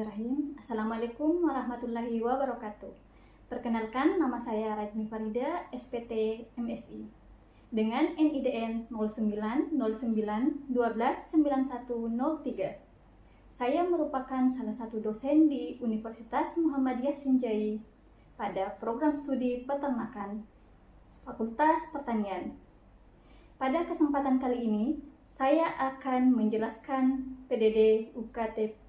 Bismillahirrahmanirrahim. Assalamualaikum warahmatullahi wabarakatuh. Perkenalkan, nama saya Raidmi Farida, SPT MSI, dengan NIDN 0909129103. Saya merupakan salah satu dosen di Universitas Muhammadiyah Sinjai pada program studi peternakan, Fakultas Pertanian. Pada kesempatan kali ini, saya akan menjelaskan PDD UKT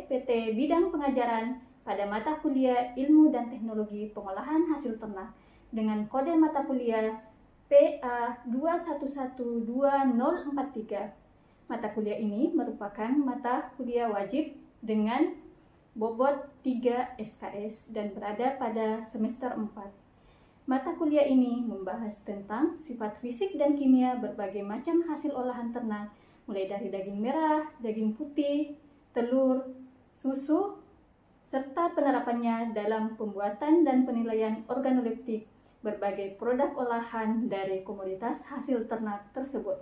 PT Bidang Pengajaran pada mata kuliah Ilmu dan Teknologi Pengolahan Hasil Ternak dengan kode mata kuliah PA 211243. Mata kuliah ini merupakan mata kuliah wajib dengan bobot 3 SKS dan berada pada semester 4. Mata kuliah ini membahas tentang sifat fisik dan kimia berbagai macam hasil olahan ternak, mulai dari daging merah, daging putih, telur, susu, serta penerapannya dalam pembuatan dan penilaian organoleptik berbagai produk olahan dari komoditas hasil ternak tersebut.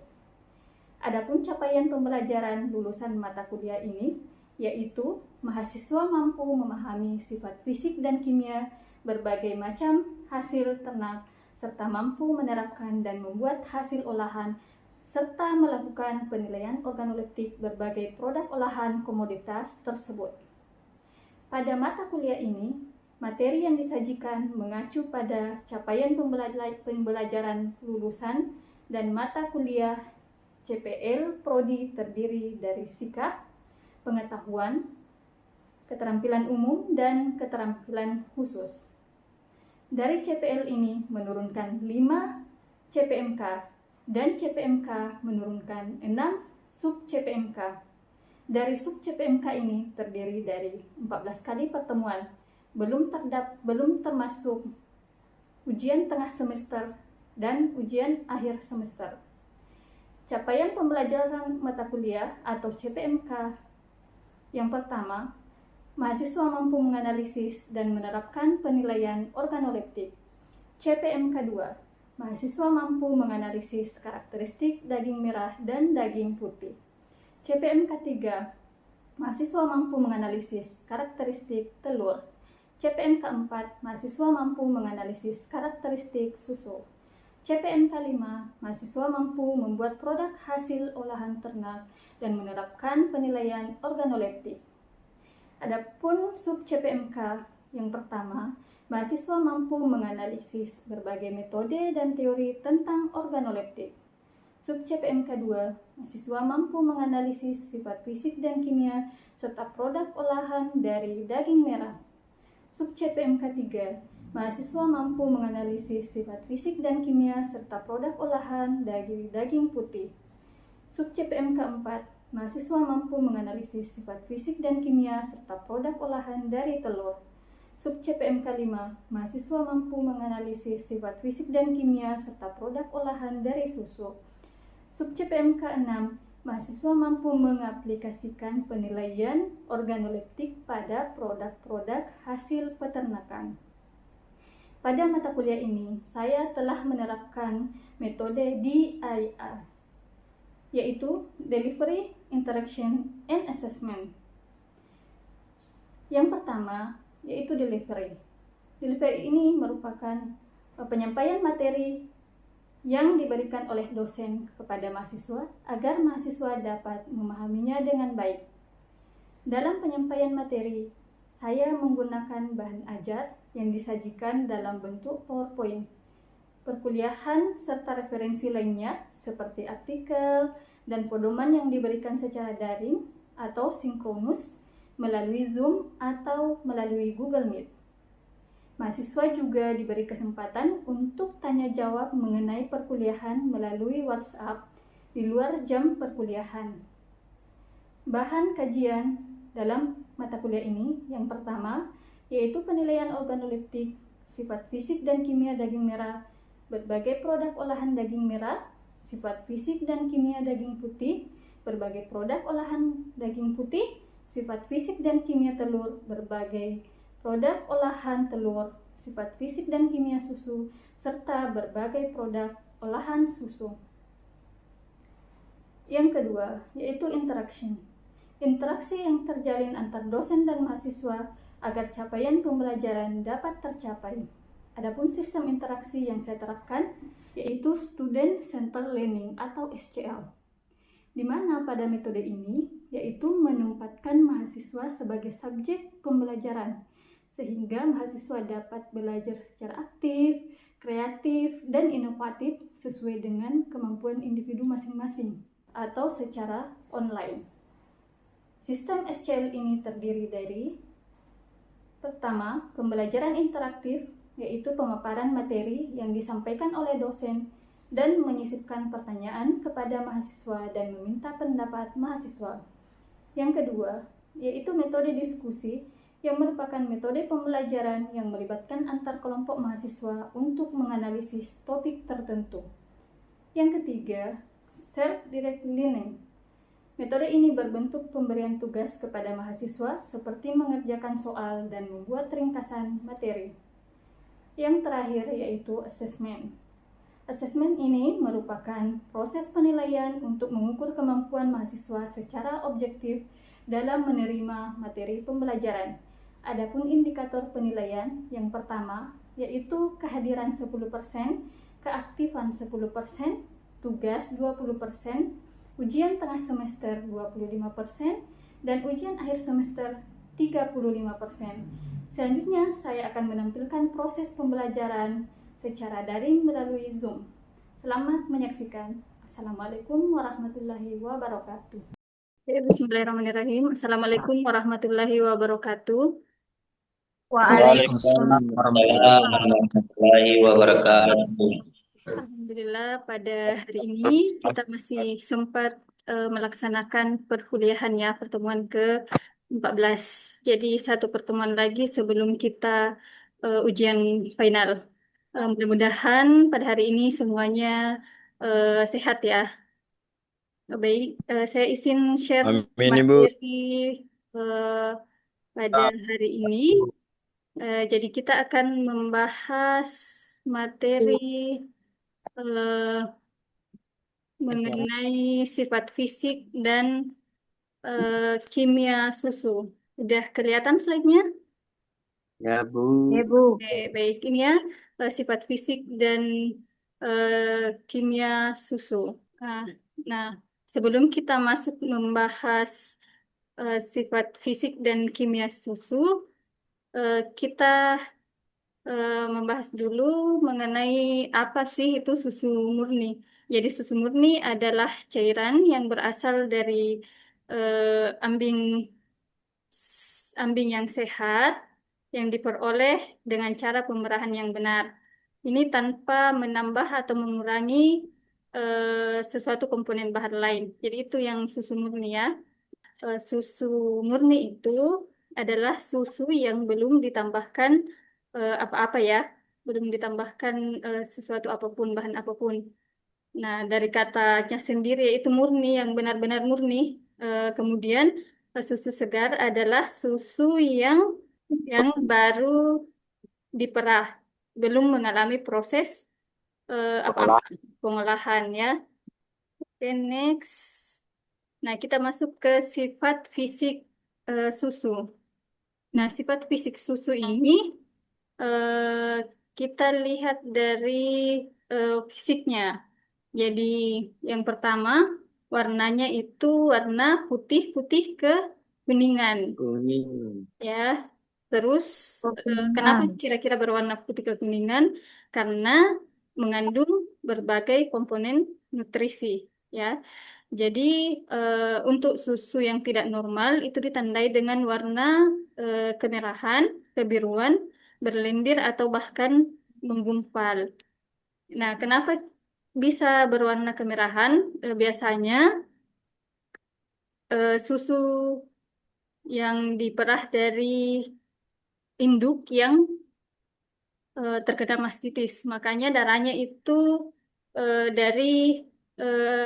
Adapun capaian pembelajaran lulusan mata kuliah ini, yaitu mahasiswa mampu memahami sifat fisik dan kimia berbagai macam hasil ternak, serta mampu menerapkan dan membuat hasil olahan, serta melakukan penilaian organoleptik berbagai produk olahan komoditas tersebut. Pada mata kuliah ini, materi yang disajikan mengacu pada capaian pembelajaran lulusan dan mata kuliah CPL Prodi terdiri dari sikap, pengetahuan, keterampilan umum, dan keterampilan khusus. Dari CPL ini menurunkan 5 CPMK dan CPMK menurunkan 6 sub CPMK. Dari sub CPMK ini terdiri dari 14 kali pertemuan, belum termasuk ujian tengah semester dan ujian akhir semester. Capaian pembelajaran mata kuliah atau CPMK yang pertama, mahasiswa mampu menganalisis dan menerapkan penilaian organoleptik. CPMK 2, mahasiswa mampu menganalisis karakteristik daging merah dan daging putih. CPMK 3, mahasiswa mampu menganalisis karakteristik telur. CPMK 4, mahasiswa mampu menganalisis karakteristik susu. CPMK 5, mahasiswa mampu membuat produk hasil olahan ternak dan menerapkan penilaian organoleptik. Adapun sub CPMK yang pertama, mahasiswa mampu menganalisis berbagai metode dan teori tentang organoleptik. Sub CPMK 2, mahasiswa mampu menganalisis sifat fisik dan kimia serta produk olahan dari daging merah. Sub CPMK 3, mahasiswa mampu menganalisis sifat fisik dan kimia serta produk olahan dari daging putih. Sub CPMK 4, mahasiswa mampu menganalisis sifat fisik dan kimia serta produk olahan dari telur. Sub CPMK 5, mahasiswa mampu menganalisis sifat fisik dan kimia serta produk olahan dari susu. Sub CPMK 6, mahasiswa mampu mengaplikasikan penilaian organoleptik pada produk-produk hasil peternakan. Pada mata kuliah ini, saya telah menerapkan metode DIA, yaitu Delivery, Interaction, and Assessment. Yang pertama, yaitu delivery. Delivery ini merupakan penyampaian materi yang diberikan oleh dosen kepada mahasiswa agar mahasiswa dapat memahaminya dengan baik. Dalam penyampaian materi, saya menggunakan bahan ajar yang disajikan dalam bentuk PowerPoint, perkuliahan, serta referensi lainnya seperti artikel dan pedoman yang diberikan secara daring atau sinkronus melalui Zoom atau melalui Google Meet. Mahasiswa juga diberi kesempatan untuk tanya jawab mengenai perkuliahan melalui WhatsApp di luar jam perkuliahan. Bahan kajian dalam mata kuliah ini yang pertama yaitu penilaian organoleptik, sifat fisik dan kimia daging merah, berbagai produk olahan daging merah, sifat fisik dan kimia daging putih, berbagai produk olahan daging putih, sifat fisik dan kimia telur, berbagai produk olahan telur, sifat fisik dan kimia susu, serta berbagai produk olahan susu. Yang kedua, yaitu interaction. interaksi yang terjalin antar dosen dan mahasiswa agar capaian pembelajaran dapat tercapai. Adapun sistem interaksi yang saya terapkan yaitu Student Centered Learning atau SCL, di mana pada metode ini yaitu menempatkan mahasiswa sebagai subjek pembelajaran, sehingga mahasiswa dapat belajar secara aktif, kreatif, dan inovatif sesuai dengan kemampuan individu masing-masing atau secara online. Sistem SCL ini terdiri dari: pertama, pembelajaran interaktif, yaitu pemaparan materi yang disampaikan oleh dosen dan menyisipkan pertanyaan kepada mahasiswa dan meminta pendapat mahasiswa. Yang kedua, yaitu metode diskusi, yang merupakan metode pembelajaran yang melibatkan antar kelompok mahasiswa untuk menganalisis topik tertentu. Yang ketiga, self-directed learning. Metode ini berbentuk pemberian tugas kepada mahasiswa seperti mengerjakan soal dan membuat ringkasan materi. Yang terakhir yaitu assessment. Assessment ini merupakan proses penilaian untuk mengukur kemampuan mahasiswa secara objektif dalam menerima materi pembelajaran. Adapun indikator penilaian yang pertama yaitu kehadiran 10%, keaktifan 10%, tugas 20%, ujian tengah semester 25%, dan ujian akhir semester 35%. Selanjutnya, saya akan menampilkan proses pembelajaran secara daring melalui Zoom. Selamat menyaksikan. Assalamualaikum warahmatullahi wabarakatuh. Bismillahirrahmanirrahim. Assalamualaikum warahmatullahi wabarakatuh. Waalaikumsalam warahmatullahi wabarakatuh. Alhamdulillah, pada hari ini kita masih sempat melaksanakan perkuliahannya, pertemuan ke-14. Jadi satu pertemuan lagi sebelum kita ujian final. Mudah-mudahan pada hari ini semuanya sehat ya. Baik, saya izin share Amin, Ibu. materi pada hari ini. Jadi kita akan membahas materi mengenai sifat fisik dan kimia susu. Sudah kelihatan slide-nya? Ya, Bu. Ya, Bu. Oke, baik, ini ya sifat fisik dan kimia susu. Nah, sebelum kita masuk membahas sifat fisik dan kimia susu, kita membahas dulu mengenai apa sih itu susu murni. Jadi susu murni adalah cairan yang berasal dari ambing yang sehat yang diperoleh dengan cara pemerahan yang benar. Ini tanpa menambah atau mengurangi sesuatu komponen bahan lain. Jadi itu yang susu murni ya. Susu murni itu adalah susu yang belum ditambahkan apa-apa ya, belum ditambahkan sesuatu apapun, bahan apapun. Nah, dari katanya sendiri yaitu murni, yang benar-benar murni. Kemudian susu segar adalah susu yang baru diperah, belum mengalami proses apa-apa pengolahan ya. Oke, next. Nah, kita masuk ke sifat fisik susu. Nah, sifat fisik susu ini kita lihat dari fisiknya. Jadi, yang pertama, warnanya itu warna putih-putih ke kuningan. Kuning. Ya, terus kenapa kira-kira berwarna putih kekuningan? Karena mengandung berbagai komponen nutrisi, ya. Jadi untuk susu yang tidak normal itu ditandai dengan warna kemerahan, kebiruan, berlendir atau bahkan menggumpal. Nah, kenapa bisa berwarna kemerahan? Biasanya susu yang diperah dari induk yang terkena mastitis. Makanya darahnya itu dari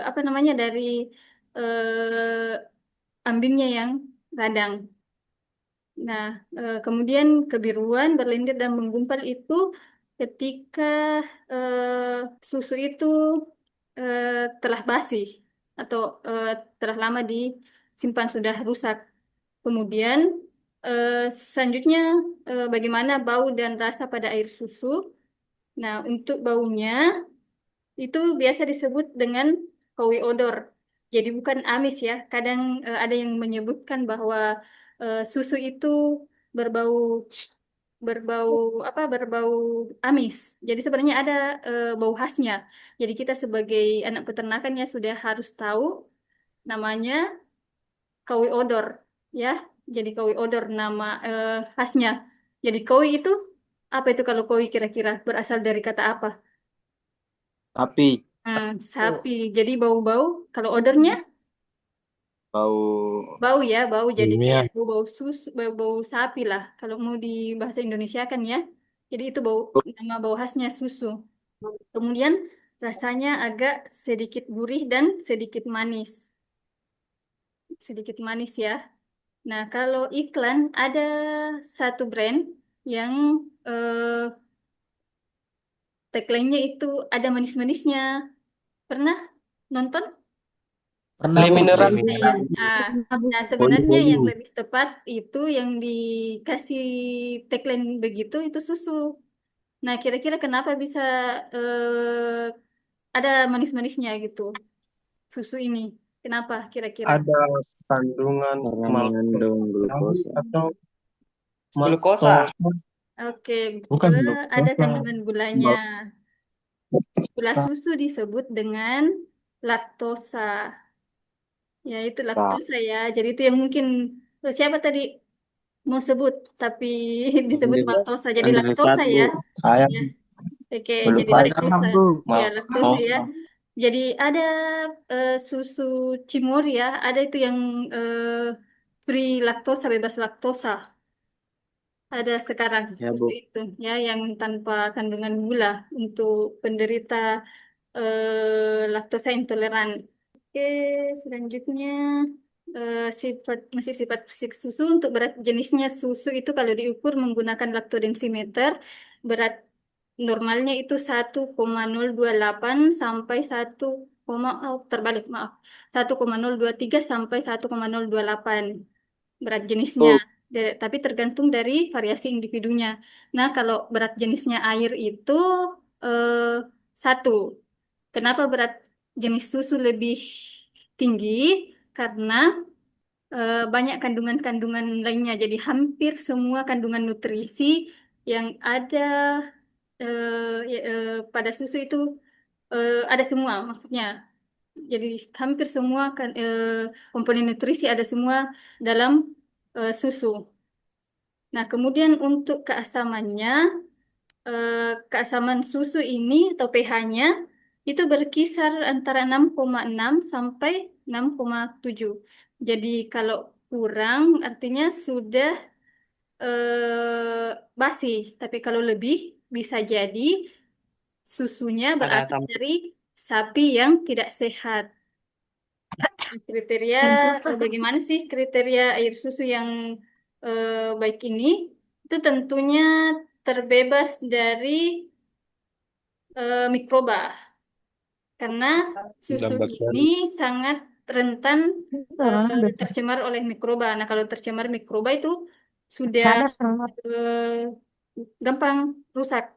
apa namanya, dari ambingnya yang radang. Nah, kemudian kebiruan, berlendir dan menggumpal itu ketika susu itu telah basi atau telah lama simpan sudah rusak. Kemudian selanjutnya bagaimana bau dan rasa pada air susu. Nah, untuk baunya itu biasa disebut dengan kowi odor. Jadi bukan amis ya. Kadang ada yang menyebutkan bahwa susu itu berbau berbau berbau amis. Jadi sebenarnya ada bau khasnya. Jadi kita sebagai anak peternakan ya sudah harus tahu namanya kowi odor ya. Jadi kowi odor nama khasnya. Jadi kowi itu apa itu kalau kowi kira-kira berasal dari kata apa? Sapi. Sapi. Jadi bau-bau. Kalau odornya Bau bau ya, bau. Jadi kimia. kayak bau-bau bau-bau sapi lah. Kalau mau di bahasa Indonesia kan ya. Jadi itu bau nama bau khasnya susu. Kemudian rasanya agak sedikit gurih dan sedikit manis. Sedikit manis ya. Nah, kalau iklan ada satu brand yang tagline-nya itu ada manis-manisnya. Pernah nonton? Pernah Bu. Mineral. Iya. Ah, nah, sebenarnya yang lebih tepat itu yang dikasih tagline begitu itu susu. Nah, kira-kira kenapa bisa ada manis-manisnya gitu susu ini? Kenapa kira-kira? Ada kandungan Karena maltose mengandung glukosa. atau Glukosa. maltose. Oke, Bukan ada glukosa. kandungan gulanya. Gula susu disebut dengan laktosa. Ya, itu Maltose. laktosa ya. Jadi itu yang mungkin siapa tadi mau sebut tapi disebut Andri, laktosa. Jadi Andri laktosa satu. ya. Saya Ya, oke. belum Jadi paham laktosa. Bu. Ya, laktosa ya. Maltose. Jadi ada susu Cimor ya. Ada itu yang free laktosa, bebas laktosa. Ada sekarang Ya susu Bu. itu ya yang tanpa kandungan gula untuk penderita laktosa intoleran. Oke, selanjutnya masih sifat fisik susu untuk berat jenisnya susu itu kalau diukur menggunakan laktodensimeter berat normalnya itu 1,028 sampai 1, terbalik maaf 1,023 sampai 1,028 berat jenisnya. Bu. Tapi tergantung dari variasi individunya. Nah, kalau berat jenisnya air itu eh, 1. Kenapa berat jenis susu lebih tinggi? Karena banyak kandungan-kandungan lainnya. Jadi hampir semua kandungan nutrisi yang ada pada susu itu ada semua maksudnya. Jadi hampir semua komponen nutrisi ada semua dalam susu. Nah, kemudian untuk keasamannya, keasaman susu ini atau pH-nya itu berkisar antara 6,6 sampai 6,7. Jadi kalau kurang artinya sudah basi, tapi kalau lebih bisa jadi susunya Ada berasal asam. dari sapi yang tidak sehat. Kriteria bagaimana sih kriteria air susu yang baik ini? Itu tentunya terbebas dari mikroba karena susu Lambat ini dari. sangat rentan tercemar oleh mikroba. Nah, kalau tercemar mikroba itu sudah gampang rusak.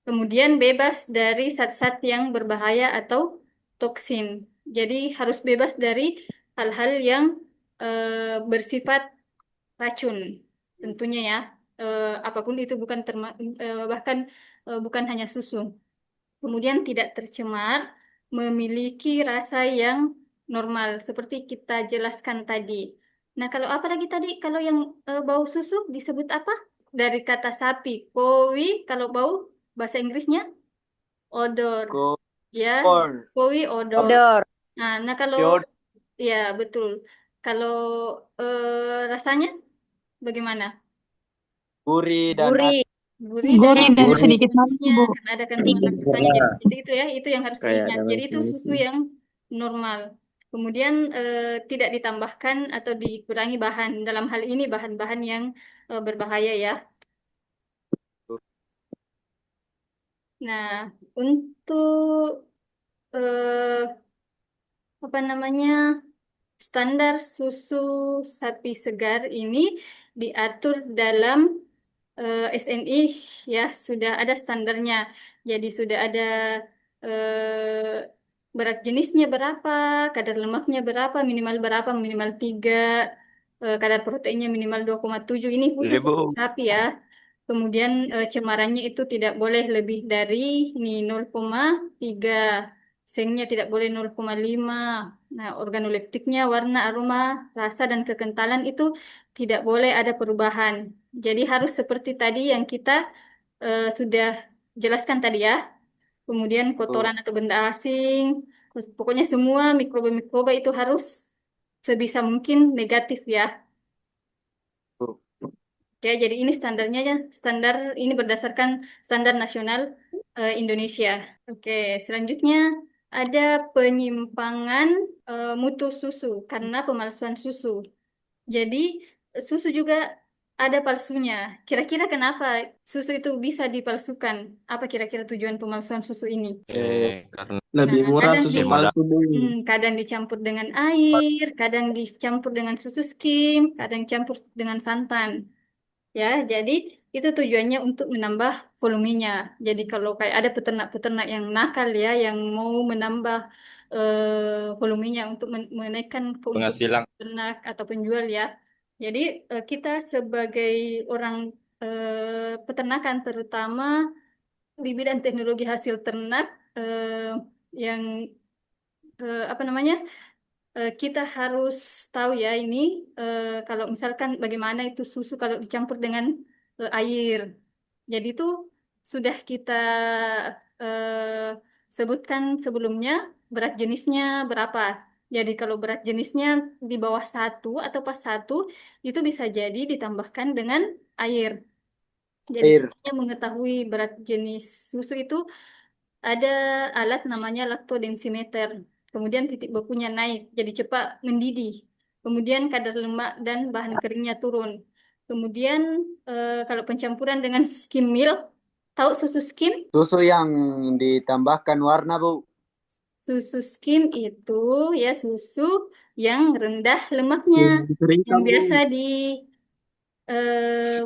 Kemudian bebas dari zat-zat yang berbahaya atau toksin. Jadi harus bebas dari hal-hal yang bersifat racun. Tentunya ya, apapun itu bukan bahkan bukan hanya susu. Kemudian tidak tercemar, memiliki rasa yang normal seperti kita jelaskan tadi. Nah, kalau apa lagi tadi? Kalau yang bau susu disebut apa? Dari kata sapi, kowi. Kalau bau bahasa Inggrisnya odor. Ya, Corn. kowi odor. Odor. Nah, kalau Deod. ya betul. Kalau rasanya bagaimana? Gurih dan Gurih. Gurih dan Gurih dan ada sedikit manis, manis-manisnya Bu. karena ada kandungan laktosanya. Sempurna. Jadi itu ya, itu yang harus Kayak diingat. ada Jadi itu susu manis-manisnya. yang normal. Kemudian tidak ditambahkan atau dikurangi bahan. Dalam hal ini bahan-bahan yang berbahaya ya. Nah, untuk apa namanya? Standar susu sapi segar ini diatur dalam SNI, ya, sudah ada standarnya. Jadi sudah ada berat jenisnya berapa, kadar lemaknya berapa, minimal 3, kadar proteinnya minimal 2,7. Ini khusus Ribu. untuk sapi ya. Kemudian cemarannya itu tidak boleh lebih dari ini 0,3. Sengnya tidak boleh 0,5. Nah, organoleptiknya, warna, aroma, rasa, dan kekentalan itu tidak boleh ada perubahan. Jadi harus seperti tadi yang kita sudah jelaskan tadi ya. Kemudian Oh, kotoran atau benda asing, pokoknya semua mikroba-mikroba itu harus sebisa mungkin negatif ya. oh. Oke, jadi ini standarnya ya, standar ini berdasarkan standar nasional Indonesia. Oke, selanjutnya ada penyimpangan mutu susu karena pemalsuan susu. Jadi susu juga ada palsunya. Kira-kira kenapa susu itu bisa dipalsukan? Apa kira-kira tujuan pemalsuan susu ini? Karena Nah, lebih murah kadang susu palsu, Bu. kadang dicampur dengan air, kadang dicampur dengan susu skim, kadang campur dengan santan. Ya, jadi itu tujuannya untuk menambah volumenya. Jadi kalau kayak ada peternak-peternak yang nakal ya, yang mau menambah volumenya untuk menaikkan keuntungan Penghasilan. peternak atau penjual ya. Jadi kita sebagai orang peternakan terutama di bidang teknologi hasil ternak yang apa namanya, kita harus tahu ya ini kalau misalkan bagaimana itu susu kalau dicampur dengan air. Jadi itu sudah kita eh, sebutkan sebelumnya berat jenisnya berapa. Jadi kalau berat jenisnya di bawah 1 atau pas 1 itu bisa jadi ditambahkan dengan air. Jadi Air. caranya mengetahui berat jenis susu itu ada alat namanya laktodensimeter. Kemudian titik bekunya naik, jadi cepat mendidih. Kemudian kadar lemak dan bahan keringnya turun. Kemudian kalau pencampuran dengan skim milk, tahu susu skim? Susu yang ditambahkan warna, Bu. Susu skim itu ya susu yang rendah lemaknya, Yang yang dikeringkan, Bu. biasa eh,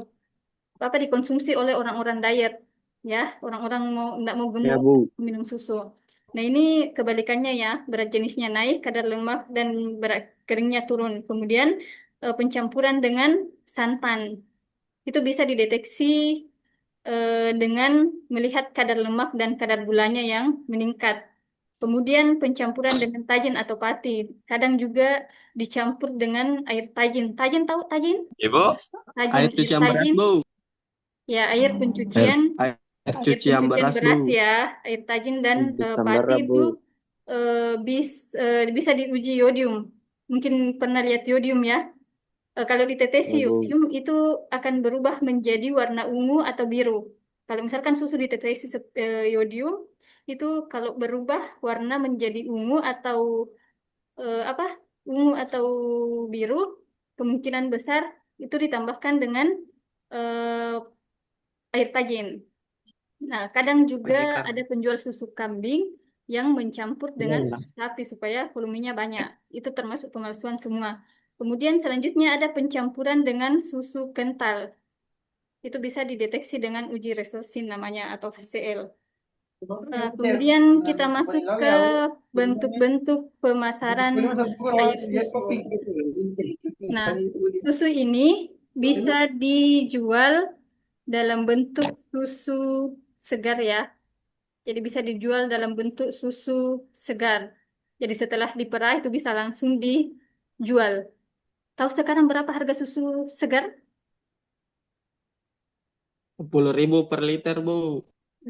apa dikonsumsi oleh orang-orang diet ya, orang-orang mau nggak mau Ya, gemuk Bu. minum susu. Nah, ini kebalikannya ya, berat jenisnya naik, kadar lemak dan berat keringnya turun. Kemudian pencampuran dengan santan itu bisa dideteksi dengan melihat kadar lemak dan kadar gulanya yang meningkat. Kemudian pencampuran dengan tajin atau pati. Kadang juga dicampur dengan air tajin. Tajin, tahu tajin? Ibu, Tajin, Air air cuci yang beras, tajin. Bu. Ya, Air, pencucian, air air cuci yang pencucian beras, Bu. beras ya, air tajin dan Bisa pati merah, itu Bu. eh, bis, bisa diuji yodium. Mungkin pernah lihat yodium ya. Kalau ditetesi Ya, Bu. yodium itu akan berubah menjadi warna ungu atau biru. Kalau misalkan susu ditetesi yodium itu kalau berubah warna menjadi ungu atau apa? Ungu atau biru, kemungkinan besar itu ditambahkan dengan eh, air tajin. Nah, kadang juga majikan. ada penjual susu kambing yang mencampur dengan Iya. susu sapi supaya volumenya banyak. Itu termasuk pemalsuan semua. Kemudian selanjutnya ada pencampuran dengan susu kental. Itu bisa dideteksi dengan uji resosin namanya atau HCl. Kemudian kita masuk ke bentuk-bentuk pemasaran air susu. Nah, susu ini bisa dijual dalam bentuk susu segar ya. Jadi bisa dijual dalam bentuk susu segar. Jadi setelah diperah itu bisa langsung dijual. Tahu sekarang berapa harga susu segar? 10.000 per liter, Bu.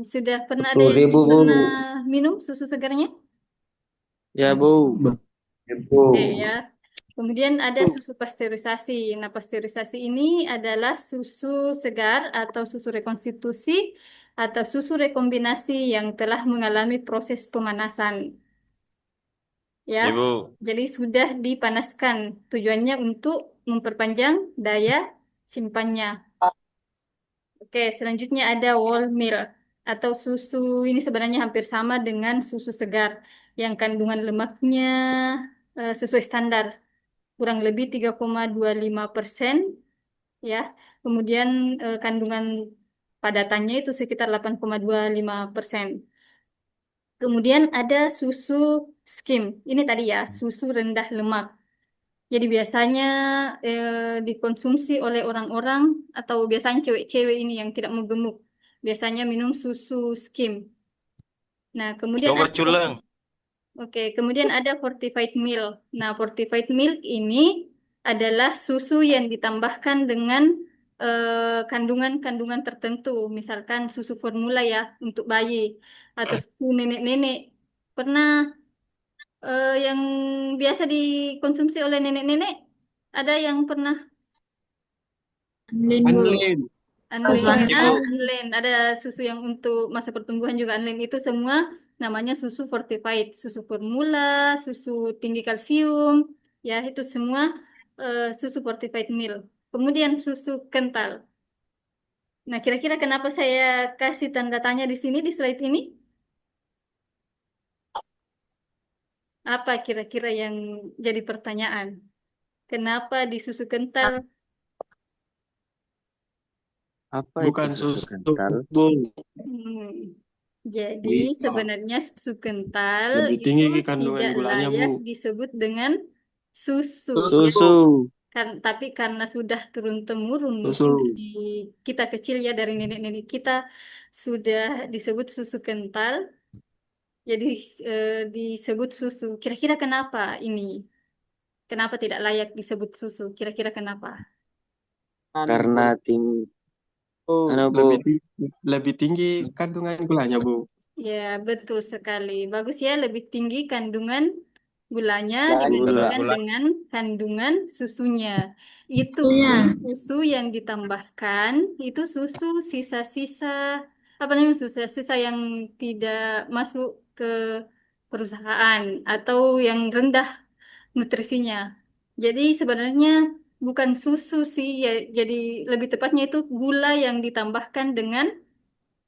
Sudah pernah ada Sepuluh yang ribu, Bu. pernah minum susu segarnya? Ya, Bu. Oke Bu. ya. Kemudian ada susu pasteurisasi. Nah, pasteurisasi ini adalah susu segar atau susu rekonstitusi atau susu rekombinasi yang telah mengalami proses pemanasan. Ya, Ibu, jadi sudah dipanaskan. Tujuannya untuk memperpanjang daya simpannya. Oke, selanjutnya ada whole milk atau susu ini sebenarnya hampir sama dengan susu segar yang kandungan lemaknya sesuai standar. kurang lebih 3,25%, ya. Kemudian kandungan padatannya itu sekitar 8,25%. Kemudian ada susu skim. Ini tadi ya, susu rendah lemak. Jadi biasanya dikonsumsi oleh orang-orang atau biasanya cewek-cewek ini yang tidak mau gemuk. Biasanya minum susu skim. Nah, kemudian Yogurt ada culeng. Oke, kemudian ada fortified milk. Nah, fortified milk ini adalah susu yang ditambahkan dengan kandungan-kandungan tertentu, misalkan susu formula ya untuk bayi atau susu nenek-nenek. Pernah yang biasa dikonsumsi oleh nenek-nenek? Ada yang pernah Anlin, Bu. Anlin. Unlane, Nanti, Bu. Unlane. Ada susu yang untuk masa pertumbuhan juga Unlane. Itu semua namanya susu fortified, susu formula, susu tinggi kalsium, ya itu semua susu fortified milk. Kemudian susu kental. Nah, kira-kira kenapa saya kasih tanda tanya di sini di slide ini? Apa kira-kira yang jadi pertanyaan? Kenapa di susu kental? Apa Bukan itu susu susu, kental? Bu. Hmm. Jadi Wih, sebenarnya susu kental Lebih itu tinggi kandungan tidak gulanya, layak Bu. disebut dengan susu. susu. Tapi karena sudah turun-temurun Susu. mungkin dari kita kecil ya dari nenek-nenek kita sudah disebut susu kental, jadi disebut susu. Kira-kira kenapa ini? Kenapa tidak layak disebut susu? Kira-kira kenapa? Karena tinggi. Bu. Lebih tinggi kandungan gulanya, Bu. Ya, betul sekali. Bagus ya, lebih tinggi kandungan gulanya Gula. dibandingkan dengan kandungan susunya. Itu Susunya. pun susu yang ditambahkan, itu susu sisa-sisa, apa namanya, sisa-sisa yang tidak masuk ke perusahaan atau yang rendah nutrisinya. Jadi sebenarnya bukan susu sih, ya, jadi lebih tepatnya itu gula yang ditambahkan dengan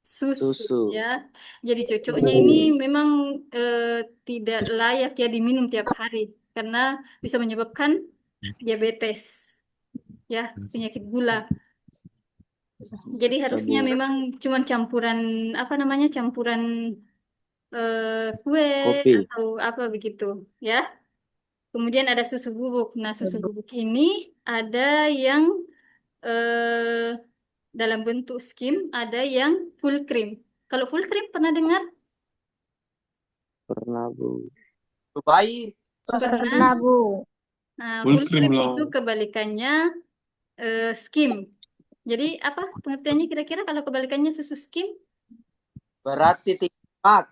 susu Susu. ya. Jadi cocoknya ini memang eh, tidak layak ya diminum tiap hari karena bisa menyebabkan diabetes ya, penyakit gula. Jadi harusnya Bu. memang cuman campuran apa namanya campuran kue Kopi. atau apa begitu ya. Kemudian ada susu bubuk. Nah, susu bubuk ini ada yang eh, dalam bentuk skim, ada yang full cream. Kalau full cream pernah dengar? Pernah, Bu. Bayi. Pernah. Bu. Nah, Full full cream cream loh. itu kebalikannya skim. Jadi apa pengertiannya kira-kira kalau kebalikannya susu skim? Berarti tinggi lemak.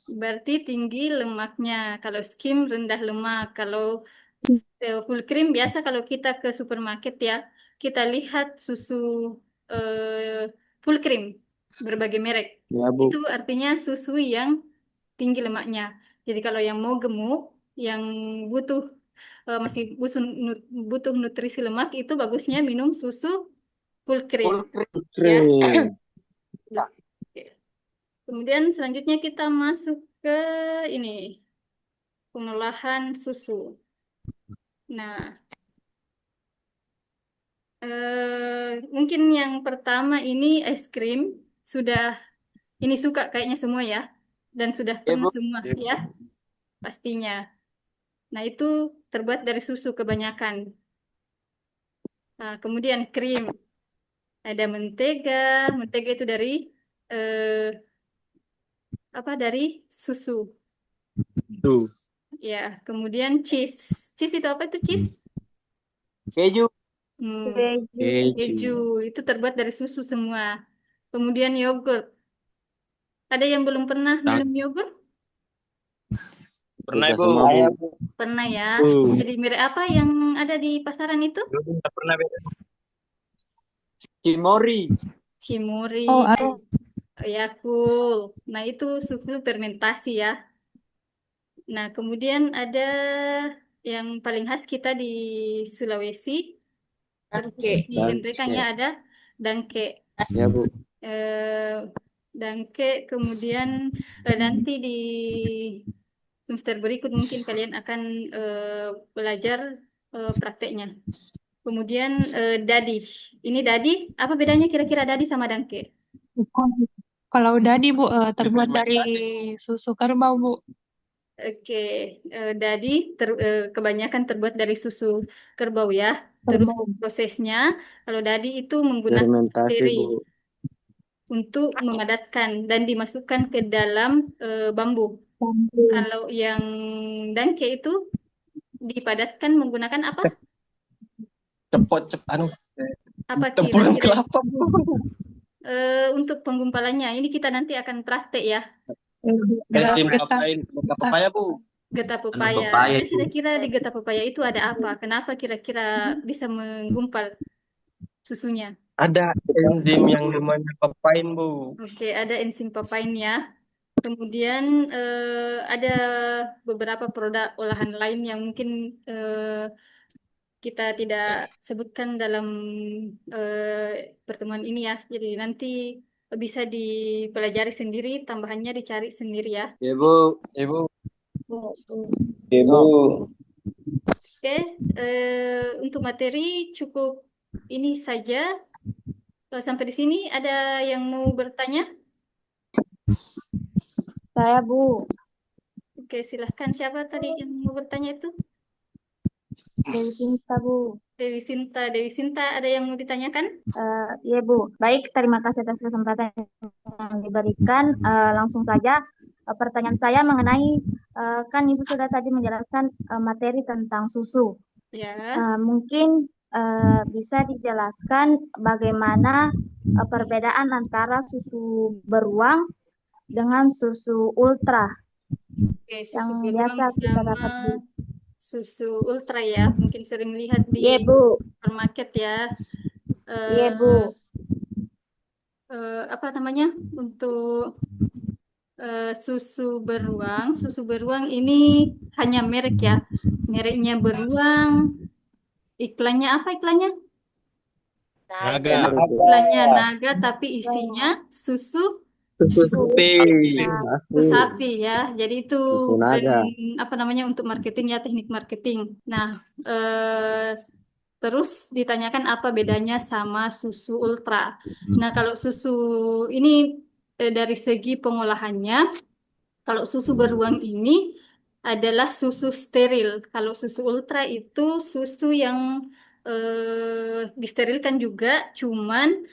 Berarti tinggi lemaknya. Kalau skim rendah lemak. Kalau full cream biasa kalau kita ke supermarket ya, kita lihat susu eh, full cream berbagai merek. Ya, Bu. Itu artinya susu yang tinggi lemaknya. Jadi kalau yang mau gemuk, yang butuh masih butuh nutrisi lemak itu bagusnya minum susu full cream Full cream. ya. Krim. Oke. Kemudian selanjutnya kita masuk ke ini pengolahan susu. Nah, mungkin yang pertama ini es krim sudah ini suka kayaknya semua ya dan sudah Ya, pernah Bu. semua ya pastinya. Nah, itu terbuat dari susu kebanyakan. Nah, kemudian krim, ada mentega. Mentega itu dari eh, apa? Dari susu. Tuh. Ya, kemudian cheese. Cheese itu apa itu cheese? Keju. Hmm, Keju. keju itu terbuat dari susu semua. Kemudian yogurt. Ada yang belum pernah minum yogurt? Pernah, Sudah Bu. semua, Bu. Pernah ya. Tuh. Jadi merek apa yang ada di pasaran itu? Nggak pernah, Bu. Cimori. Cimori, Oh, ada. Yakult. Nah, itu susu fermentasi ya. Nah, kemudian ada yang paling khas kita di Sulawesi, terus di Endrekangnya ada dangke. Ya, Bu. Eh, Dangke, kemudian nanti di semester berikut mungkin kalian akan belajar prakteknya. Kemudian dadi. Ini dadi, apa bedanya kira-kira dadi sama dangke? Kalau dadi Bu terbuat dari susu kerbau Bu. Oke, dadi kebanyakan terbuat dari susu kerbau ya. Terus Kerbau. prosesnya, kalau dadi itu menggunakan Fermentasi bakteri Bu. untuk memadatkan dan dimasukkan ke dalam bambu. Bambu. Kalau yang dangke itu dipadatkan menggunakan apa? Apa Tempurung kira-kira? kelapa, Bu. Untuk penggumpalannya, ini kita nanti akan praktek ya. Enzim Getah. papaya, Bu. Getah pepaya pepaya. Nah, kira-kira di getah pepaya itu ada apa? Kenapa kira-kira bisa menggumpal susunya? Ada enzim yang namanya papain, Bu. Oke, ada enzim papain ya. Kemudian ada beberapa produk olahan lain yang mungkin kita tidak sebutkan dalam pertemuan ini ya. Jadi nanti bisa dipelajari sendiri, tambahannya dicari sendiri ya. Ya Bu. Ibu. Ya Bu. Oke, untuk materi cukup ini saja. Sampai di sini ada yang mau bertanya? Saya Bu, Oke, silahkan. Siapa tadi yang mau bertanya itu? Dewi Sinta Bu. Dewi Sinta. Dewi Sinta, ada yang mau ditanyakan? Iya Bu, baik terima kasih atas kesempatan yang diberikan. Langsung saja pertanyaan saya mengenai kan Ibu sudah tadi menjelaskan materi tentang susu. Ya. Mungkin bisa dijelaskan bagaimana perbedaan antara susu beruang dengan susu ultra Oke, susu yang beruang biasa kita sama dapat di. susu ultra ya. Mungkin sering lihat di Iya Bu, supermarket ya. iya Bu. Apa namanya? Untuk susu beruang ini hanya merek ya. Mereknya beruang. Iklannya apa iklannya? Naga. Iklannya naga tapi isinya susu sapi ya. Jadi itu Susu naga. apa namanya untuk marketing ya, teknik marketing. Nah, terus ditanyakan apa bedanya sama susu ultra. Nah, kalau susu ini dari segi pengolahannya, kalau susu beruang ini adalah susu steril. Kalau susu ultra itu susu yang disterilkan juga, cuman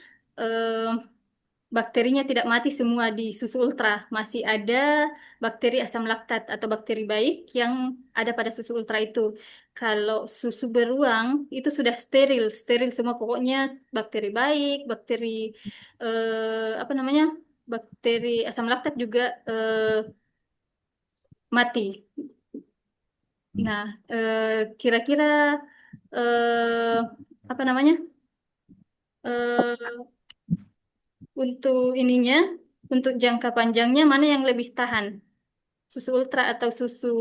bakterinya tidak mati semua di susu ultra. Masih ada bakteri asam laktat atau bakteri baik yang ada pada susu ultra itu. Kalau susu beruang itu sudah steril, steril semua pokoknya bakteri baik, bakteri apa namanya? Bakteri asam laktat juga mati. Nah, kira-kira apa namanya? Eh, untuk ininya, untuk jangka panjangnya mana yang lebih tahan? Susu ultra atau susu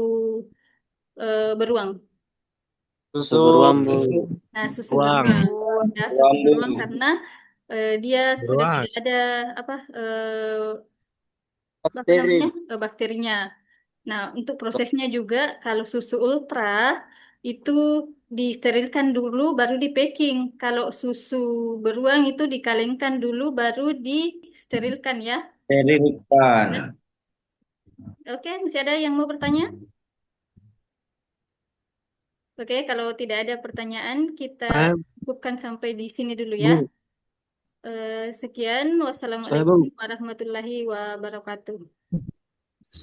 beruang? Susu beruang Bu. Nah, susu Beruang. beruang. Ya, susu beruang karena dia sudah Beruang. tidak ada apa Bakteri. namanya bakterinya. Nah, untuk prosesnya juga kalau susu ultra itu disterilkan dulu baru di packing. Kalau susu beruang itu dikalengkan dulu baru disterilkan ya. Sterilkan. Oke, masih ada yang mau bertanya? Oke, kalau tidak ada pertanyaan, kita cukupkan sampai di sini dulu ya. Sekian, wassalamualaikum warahmatullahi wabarakatuh.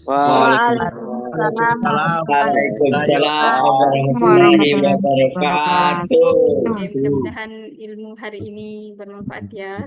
Waalaikumsalam warahmatullahi wabarakatuh. Oke, mudah-mudahan ilmu hari ini bermanfaat ya.